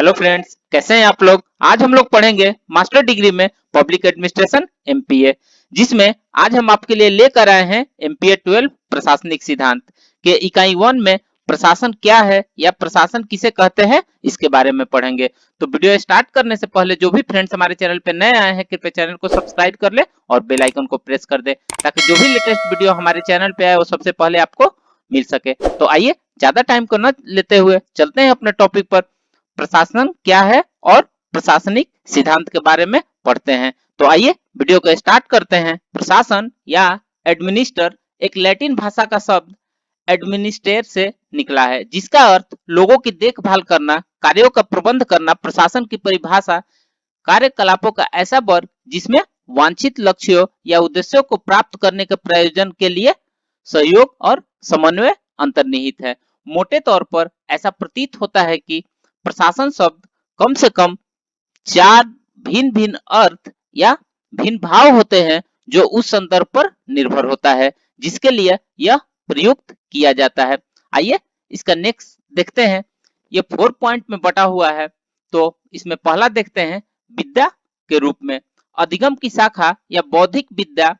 Hello friends, कैसे हैं आप लोग। आज हम लोग पढ़ेंगे मास्टर डिग्री में पब्लिक एडमिनिस्ट्रेशन एमपीए, जिसमें आज हम आपके लिए लेकर आए हैं एमपीए 12 प्रशासनिक सिद्धांत के इकाई 1 में प्रशासन क्या है या प्रशासन किसे कहते हैं इसके बारे में पढ़ेंगे। तो वीडियो स्टार्ट करने से पहले जो भी फ्रेंड्स हमारे चैनल पे नए आए हैं कृपया चैनल को सब्सक्राइब कर ले और बेल आइकन को प्रेस कर दे ताकि जो भी लेटेस्ट वीडियो हमारे चैनल पे आए वो सबसे पहले आपको मिल सके। तो आइए ज्यादा टाइम को न लेते हुए चलते हैं अपने टॉपिक पर। प्रशासन क्या है और प्रशासनिक सिद्धांत के बारे में पढ़ते हैं। तो आइए वीडियो को स्टार्ट करते हैं। प्रशासन या एडमिनिस्टर एक लैटिन भाषा का शब्द एडमिनिस्ट्रेट से निकला है, जिसका अर्थ लोगों की देखभाल करना, कार्यों का प्रबंध करना। प्रशासन की परिभाषा कार्यकलापों का ऐसा वर्ग जिसमें वांछित लक्ष्यों या उद्देश्यों को प्राप्त करने के प्रयोजन के लिए सहयोग और समन्वय अंतर्निहित है। मोटे तौर पर ऐसा प्रतीत होता है कि प्रशासन शब्द कम से कम 4 भिन्न भिन्न अर्थ या भिन्न भाव होते हैं जो उस संदर्भ पर निर्भर होता है जिसके लिए यह प्रयुक्त किया जाता है। आइए इसका नेक्स्ट देखते हैं। ये 4 पॉइंट में बटा हुआ है। तो इसमें पहला देखते हैं विद्या के रूप में अधिगम की शाखा या बौद्धिक विद्या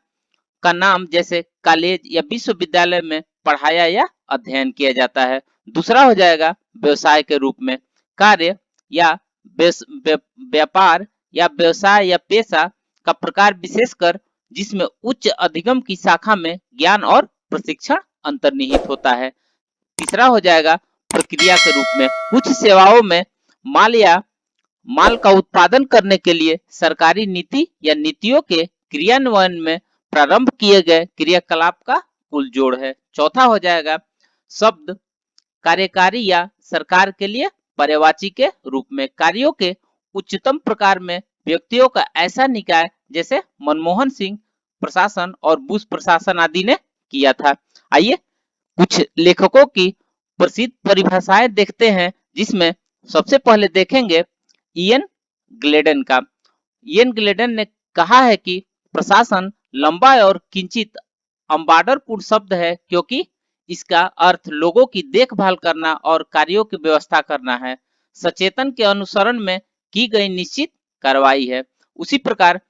का नाम जैसे कॉलेज या विश्वविद्यालय में पढ़ाया या अध्ययन किया जाता है। दूसरा हो जाएगा व्यवसाय के रूप में कार्य या व्यापार या व्यवसाय या पेशा का प्रकार, विशेषकर जिसमें उच्च अधिगम की शाखा में ज्ञान और प्रशिक्षण अंतर्निहित होता है। तीसरा हो जाएगा प्रक्रिया के रूप में कुछ सेवाओं में माल का उत्पादन करने के लिए सरकारी नीति या नीतियों के क्रियान्वयन में प्रारंभ किए गए क्रियाकलाप का कुल जोड़ है। चौथा हो जाएगा शब्द कार्यकारी या सरकार के लिए पर्यवाची के रूप में कार्यों के उच्चतम प्रकार में व्यक्तियों का ऐसा निकाय जैसे मनमोहन सिंह प्रशासन और बुश प्रशासन आदि ने किया था। आइए कुछ लेखकों की प्रसिद्ध परिभाषाएं देखते हैं, जिसमें सबसे पहले देखेंगे इयन ग्लेडन का। इयन ग्लेडन ने कहा है कि प्रशासन लंबा और किंचित अम्बाडरपूर्ण शब्द है क्योंकि इसका अर्थ लोगों की देखभाल करना और कार्यों की व्यवस्था करना है, सचेतन के अनुसरण में की गई निश्चित कार्रवाई है। उसी प्रकार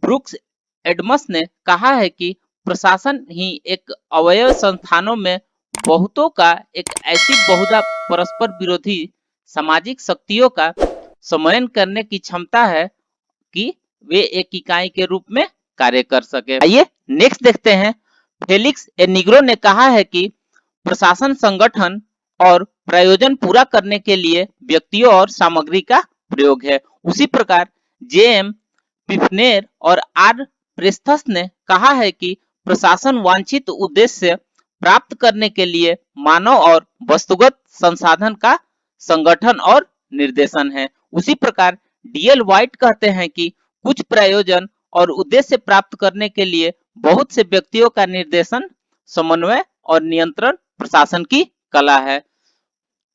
ब्रुक्स एडमस ने कहा है कि प्रशासन ही एक अवयव संस्थानों में बहुतों का एक ऐसी बहुधा परस्पर विरोधी सामाजिक शक्तियों का समन्वय करने की क्षमता है कि वे एक इकाई के रूप में कार्य कर सके। आइए नेक्स्ट देखते हैं। फेलिक्स एनिग्रो ने कहा है कि प्रशासन संगठन और प्रयोजन पूरा करने के लिए व्यक्तियों और सामग्री का प्रयोग है। उसी प्रकार जेएम पिफनेर और आर प्रेस्थस ने कहा है कि प्रशासन वांछित उद्देश्य प्राप्त करने के लिए मानव और वस्तुगत संसाधन का संगठन और निर्देशन है। उसी प्रकार डीएल वाइट कहते हैं कि कुछ प्रयोजन और उद्देश्य प्राप्त करने के लिए बहुत से व्यक्तियों का निर्देशन, समन्वय और नियंत्रण प्रशासन की कला है।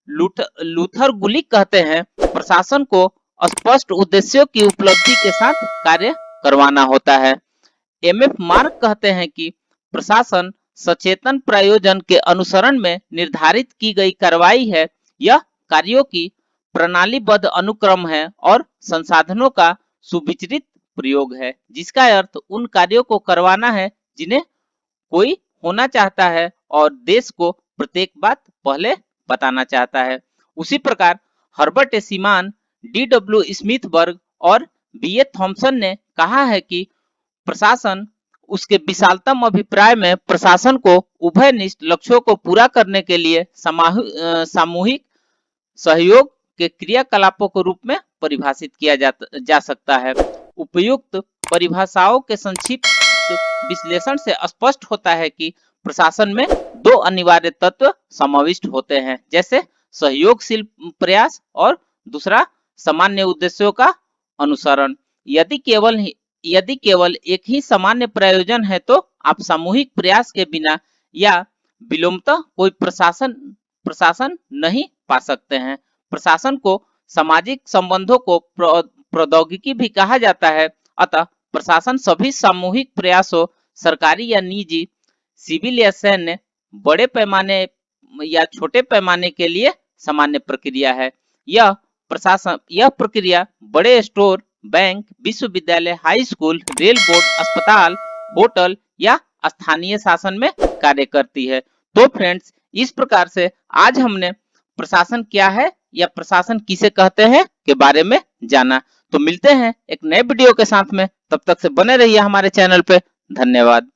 लूथर गुलिक कहते हैं प्रशासन को स्पष्ट उद्देश्यों की उपलब्धि के साथ कार्य करवाना होता है। एमएफ मार्क कहते हैं कि प्रशासन सचेतन प्रयोजन के अनुसरण में निर्धारित की गई कार्रवाई है। यह कार्यों की प्रणालीबद्ध अनुक्रम है और संसाधनों का सुविचारित प्रयोग है, जिसका अर्थ उन कार्यों को करवाना है जिन्हें कोई होना चाहता है और देश को प्रत्येक बात पहले बताना चाहता है। उसी प्रकार हर्बर्ट ए सीमान, डी.डब्ल्यू. स्मिथबर्ग और बी.ए. थॉमसन ने कहा है कि प्रशासन उसके विशालतम अभिप्राय में प्रशासन को उभयनिष्ठ लक्ष्यों को पूरा करने के लिए सामूहिक सहयोग के क्रियाकलापों के रूप में परिभाषित किया जा सकता है। उपयुक्त परिभाषाओं के संक्षिप्त विश्लेषण से स्पष्ट होता है कि प्रशासन में 2 अनिवार्य तत्व समाविष्ट होते हैं, जैसे सहयोगशील प्रयास और दूसरा सामान्य उद्देश्यों का अनुसरण। यदि केवल एक ही सामान्य प्रयोजन है तो आप सामूहिक प्रयास के बिना या विलोमतः कोई प्रशासन नहीं पा सकते हैं। प्रशासन को सामाजिक संबंधों को प्रौद्योगिकी भी कहा जाता है। अतः प्रशासन सभी सामूहिक प्रयासों, सरकारी या निजी, सिविल या सैन्य, बड़े पैमाने या छोटे पैमाने के लिए सामान्य प्रक्रिया है। यह प्रशासन यह प्रक्रिया बड़े स्टोर, बैंक, विश्वविद्यालय, हाई स्कूल, रेल बोर्ड, अस्पताल, होटल या स्थानीय शासन में कार्य करती है। तो फ्रेंड्स, इस प्रकार से आज हमने प्रशासन क्या है या प्रशासन किसे कहते हैं के बारे में जाना। तो मिलते हैं एक नए वीडियो के साथ में, तब तक से बने रहिए हमारे चैनल पे। धन्यवाद।